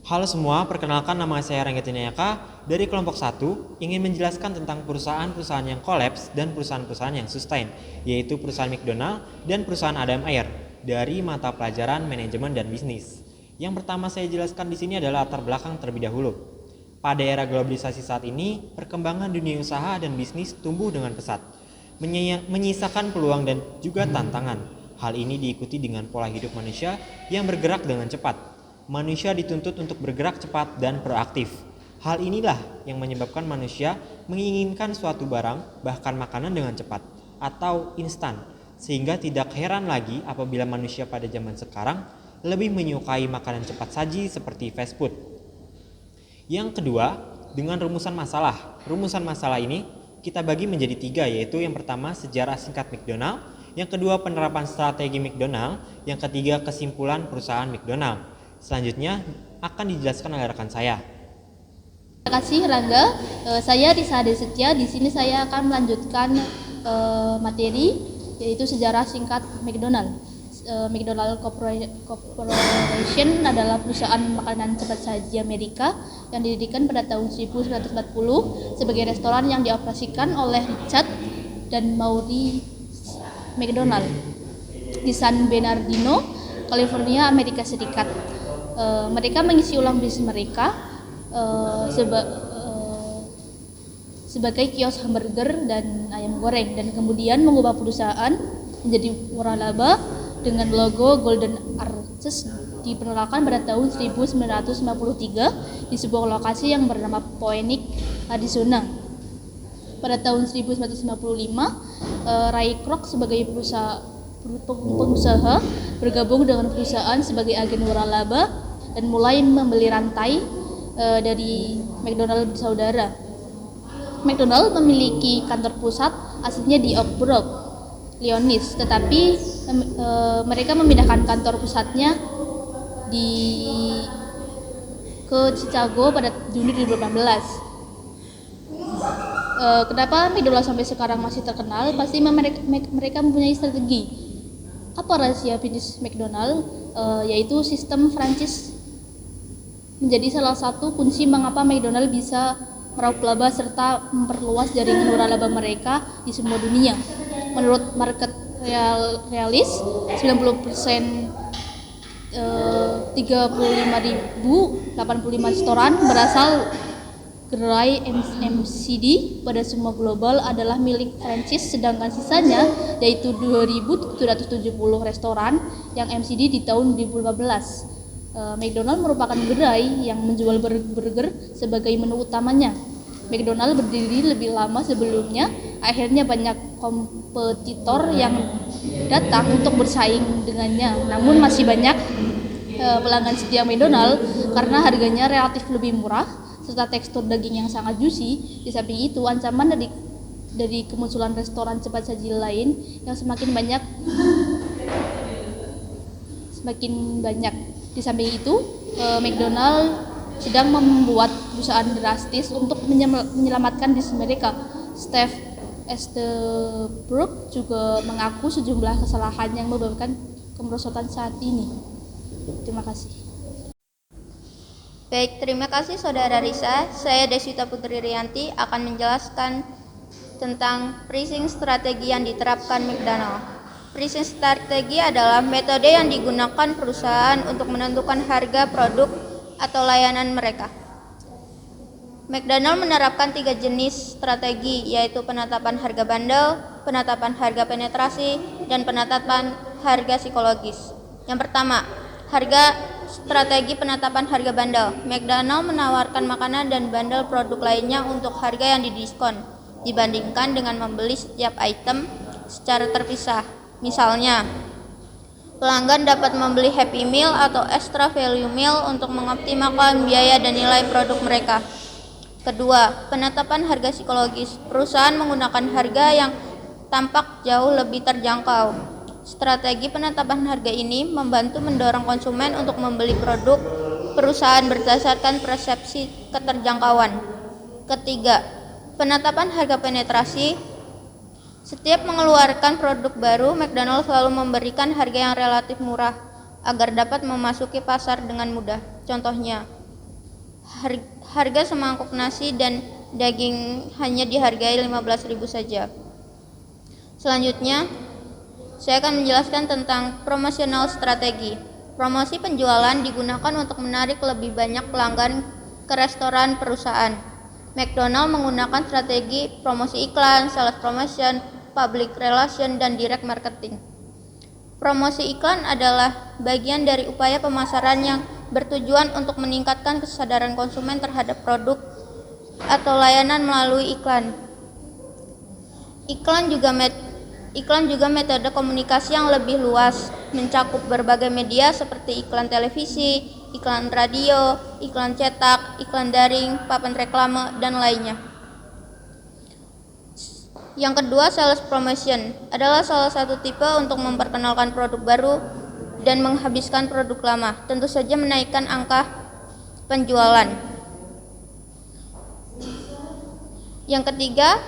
Halo semua, perkenalkan nama saya Rangga Tinayaka dari kelompok 1 ingin menjelaskan tentang perusahaan-perusahaan yang kolaps dan perusahaan-perusahaan yang sustain, yaitu perusahaan McDonald dan perusahaan Adam Air dari mata pelajaran manajemen dan bisnis. Yang pertama saya jelaskan di sini adalah latar belakang terlebih dahulu. Pada era globalisasi saat ini, perkembangan dunia usaha dan bisnis tumbuh dengan pesat, menyisakan peluang dan juga tantangan. Hal ini diikuti dengan pola hidup manusia yang bergerak dengan cepat. Manusia dituntut untuk bergerak cepat dan proaktif. Hal inilah yang menyebabkan manusia menginginkan suatu barang, bahkan makanan dengan cepat atau instan. Sehingga tidak heran lagi apabila manusia pada zaman sekarang lebih menyukai makanan cepat saji seperti fast food. Yang kedua, dengan rumusan masalah. Rumusan masalah ini kita bagi menjadi 3, yaitu yang pertama sejarah singkat McDonald, yang kedua penerapan strategi McDonald, yang ketiga kesimpulan perusahaan McDonald. Selanjutnya akan dijelaskan oleh rekan saya. Terima kasih Rangga. Saya Risa Desetya. Di sini saya akan melanjutkan materi yaitu sejarah singkat McDonald. McDonald Corporation adalah perusahaan makanan cepat saji Amerika yang didirikan pada tahun 1940 sebagai restoran yang dioperasikan oleh Richard dan Maury McDonald di San Bernardino, California, Amerika Serikat. Mereka mengisi ulang bisnis mereka sebagai kios hamburger dan ayam goreng, dan kemudian mengubah perusahaan menjadi waralaba dengan logo Golden Arches. Diperkenalkan pada tahun 1953 di sebuah lokasi yang bernama Phoenix, Arizona. Pada tahun 1955, Ray Kroc sebagai pengusaha bergabung dengan perusahaan sebagai agen waralaba dan mulai membeli rantai dari McDonald bersaudara. McDonald memiliki kantor pusat aslinya di Oak Brook, Illinois, tetapi mereka memindahkan kantor pusatnya ke Chicago pada Juni 2018. Kenapa McDonald sampai sekarang masih terkenal? Pasti mereka mempunyai strategi. Apa rahasia bisnis McDonald? Yaitu sistem franchise menjadi salah satu kunci mengapa McDonald bisa meraup laba serta memperluas jaringan waralaba mereka di semua dunia. Menurut market realis, 90% 35.085 restoran berasal gerai MCD pada semua global adalah milik franchise, sedangkan sisanya yaitu 2.770 restoran yang MCD di tahun 2015. McDonald merupakan gerai yang menjual burger sebagai menu utamanya. McDonald berdiri lebih lama sebelumnya, akhirnya banyak kompetitor yang datang untuk bersaing dengannya. Namun masih banyak pelanggan setia McDonald karena harganya relatif lebih murah serta tekstur daging yang sangat juicy. Di samping itu, ancaman dari kemunculan restoran cepat saji lain yang semakin banyak. Di samping itu, McDonald sedang membuat perusahaan drastis untuk menyelamatkan bisnis mereka. Steve Easterbrook juga mengaku sejumlah kesalahan yang menyebabkan kemerosotan saat ini. Terima kasih. Baik, terima kasih Saudara Risa. Saya Deswita Putri Rianti akan menjelaskan tentang pricing strategi yang diterapkan McDonald. Pricing strategi adalah metode yang digunakan perusahaan untuk menentukan harga produk atau layanan mereka. McDonald menerapkan 3 jenis strategi, yaitu penetapan harga bandel, penetapan harga penetrasi, dan penetapan harga psikologis. Yang pertama, strategi penetapan harga bandel. McDonald menawarkan makanan dan bandel produk lainnya untuk harga yang didiskon dibandingkan dengan membeli setiap item secara terpisah. Misalnya, pelanggan dapat membeli Happy Meal atau Extra Value Meal untuk mengoptimalkan biaya dan nilai produk mereka. Kedua, penetapan harga psikologis. Perusahaan menggunakan harga yang tampak jauh lebih terjangkau. Strategi penetapan harga ini membantu mendorong konsumen untuk membeli produk perusahaan berdasarkan persepsi keterjangkauan. Ketiga, penetapan harga penetrasi. Setiap mengeluarkan produk baru, McDonald selalu memberikan harga yang relatif murah agar dapat memasuki pasar dengan mudah. Contohnya, Harga semangkuk nasi dan daging hanya dihargai 15.000 saja. Selanjutnya, saya akan menjelaskan tentang promotional strategi. Promosi penjualan digunakan untuk menarik lebih banyak pelanggan ke restoran perusahaan. McDonald menggunakan strategi promosi iklan, sales promotion, public relation, dan direct marketing. Promosi iklan adalah bagian dari upaya pemasaran yang bertujuan untuk meningkatkan kesadaran konsumen terhadap produk atau layanan melalui iklan. Iklan juga metode komunikasi yang lebih luas, mencakup berbagai media seperti iklan televisi, iklan radio, iklan cetak, iklan daring, papan reklame, dan lainnya. Yang kedua, sales promotion adalah salah satu tipe untuk memperkenalkan produk baru dan menghabiskan produk lama, tentu saja menaikkan angka penjualan. Yang ketiga,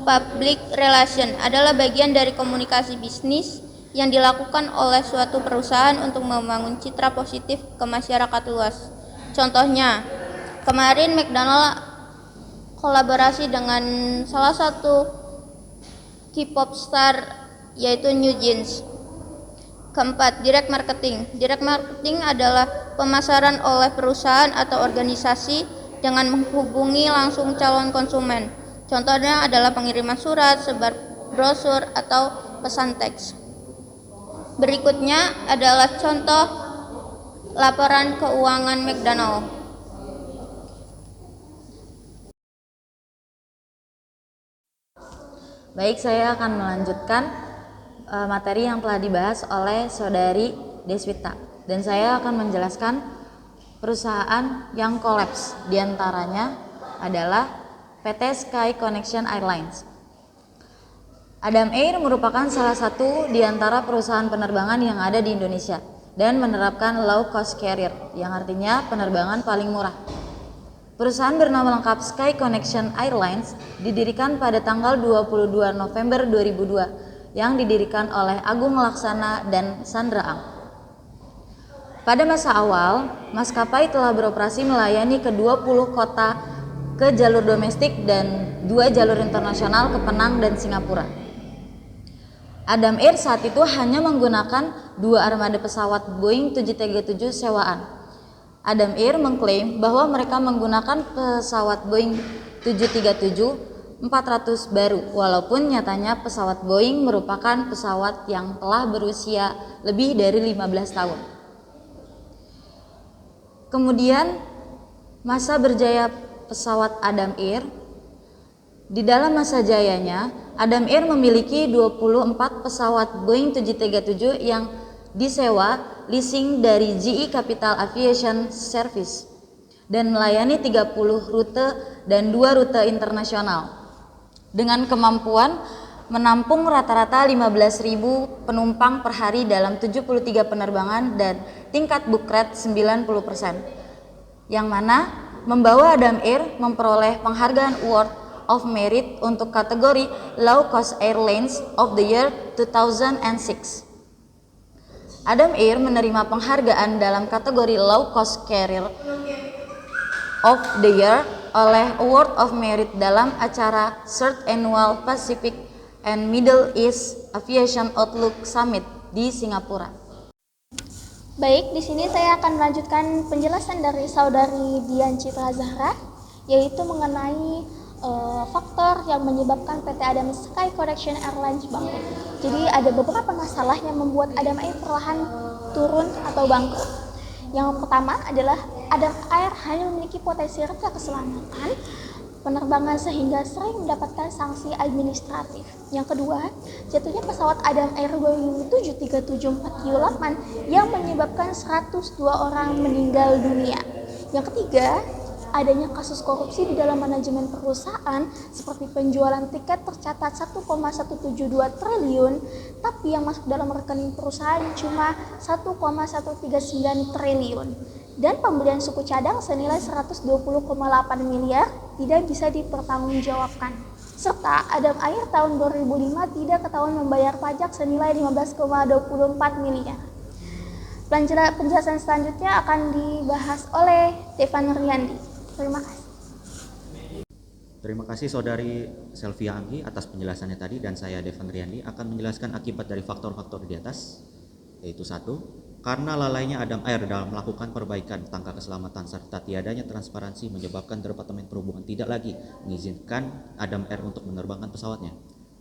public relation adalah bagian dari komunikasi bisnis yang dilakukan oleh suatu perusahaan untuk membangun citra positif ke masyarakat luas. Contohnya, kemarin McDonald kolaborasi dengan salah satu K-pop star yaitu New Jeans. Keempat, direct marketing. Direct marketing adalah pemasaran oleh perusahaan atau organisasi dengan menghubungi langsung calon konsumen. Contohnya adalah pengiriman surat, sebar brosur, atau pesan teks. Berikutnya adalah contoh laporan keuangan McDonald. Baik, saya akan melanjutkan materi yang telah dibahas oleh Saudari Deswita, dan saya akan menjelaskan perusahaan yang kolaps. Di antaranya adalah PT Sky Connection Airlines. Adam Air merupakan salah satu di antara perusahaan penerbangan yang ada di Indonesia dan menerapkan low cost carrier, yang artinya penerbangan paling murah. Perusahaan bernama lengkap Sky Connection Airlines didirikan pada tanggal 22 November 2002 yang didirikan oleh Agung Laksana dan Sandra Ang. Pada masa awal, maskapai telah beroperasi melayani ke 20 kota ke jalur domestik dan 2 jalur internasional ke Penang dan Singapura. Adam Air saat itu hanya menggunakan 2 armada pesawat Boeing 737 sewaan. Adam Air mengklaim bahwa mereka menggunakan pesawat Boeing 737-400 baru, walaupun nyatanya pesawat Boeing merupakan pesawat yang telah berusia lebih dari 15 tahun. Kemudian, masa berjaya pesawat Adam Air. Di dalam masa jayanya, Adam Air memiliki 24 pesawat Boeing 737 yang disewa leasing dari GE Capital Aviation Service dan melayani 30 rute dan 2 rute internasional dengan kemampuan menampung rata-rata 15.000 penumpang per hari dalam 73 penerbangan dan tingkat book rate 90%, yang mana membawa Adam Air memperoleh penghargaan Award of Merit untuk kategori Low Cost Airlines of the Year 2006. Adam Air menerima penghargaan dalam kategori Low Cost Carrier of the Year oleh Award of Merit dalam acara 3rd Annual Pacific and Middle East Aviation Outlook Summit di Singapura. Baik, di sini saya akan melanjutkan penjelasan dari Saudari Dian Citra Zahra, yaitu mengenai faktor yang menyebabkan PT Adam Sky Connection Airlines bangkrut. Jadi ada beberapa masalah yang membuat Adam Air perlahan turun atau bangkrut. Yang pertama adalah Adam Air hanya memiliki potensi rendah keselamatan penerbangan sehingga sering mendapatkan sanksi administratif. Yang kedua, jatuhnya pesawat Adam Air Boeing 737-408 yang menyebabkan 102 orang meninggal dunia. Yang ketiga, adanya kasus korupsi di dalam manajemen perusahaan seperti penjualan tiket tercatat 1,172 triliun, tapi yang masuk dalam rekening perusahaan cuma 1,139 triliun, dan pembelian suku cadang senilai 120,8 miliar tidak bisa dipertanggungjawabkan. Serta Adam Air tahun 2005 tidak ketahuan membayar pajak senilai 15,24 miliar. Penjelasan selanjutnya akan dibahas oleh Devan Nuriandi. Terima kasih. Terima kasih Saudari Selvia Anggi atas penjelasannya tadi, dan saya Devan Riandi akan menjelaskan akibat dari faktor-faktor di atas, yaitu 1. Karena lalainya Adam Air dalam melakukan perbaikan tangga keselamatan serta tiadanya transparansi menyebabkan Departemen Perhubungan tidak lagi mengizinkan Adam Air untuk menerbangkan pesawatnya.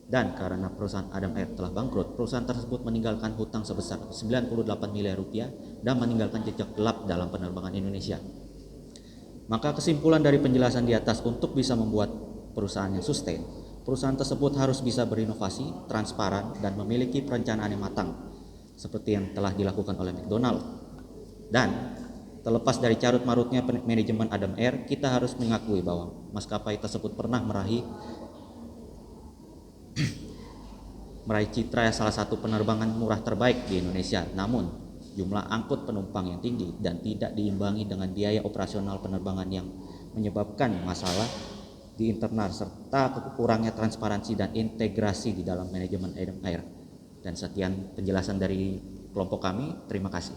Dan karena perusahaan Adam Air telah bangkrut, perusahaan tersebut meninggalkan hutang sebesar 98 miliar rupiah dan meninggalkan jejak gelap dalam penerbangan Indonesia. Maka kesimpulan dari penjelasan di atas, untuk bisa membuat perusahaan yang sustain, perusahaan tersebut harus bisa berinovasi, transparan, dan memiliki perencanaan yang matang, seperti yang telah dilakukan oleh McDonald. Dan terlepas dari carut-marutnya manajemen Adam Air, kita harus mengakui bahwa maskapai tersebut pernah meraih citra salah satu penerbangan murah terbaik di Indonesia. Namun jumlah angkut penumpang yang tinggi dan tidak diimbangi dengan biaya operasional penerbangan yang menyebabkan masalah di internal serta kurangnya transparansi dan integrasi di dalam manajemen Adam Air. Dan sekian penjelasan dari kelompok kami. Terima kasih.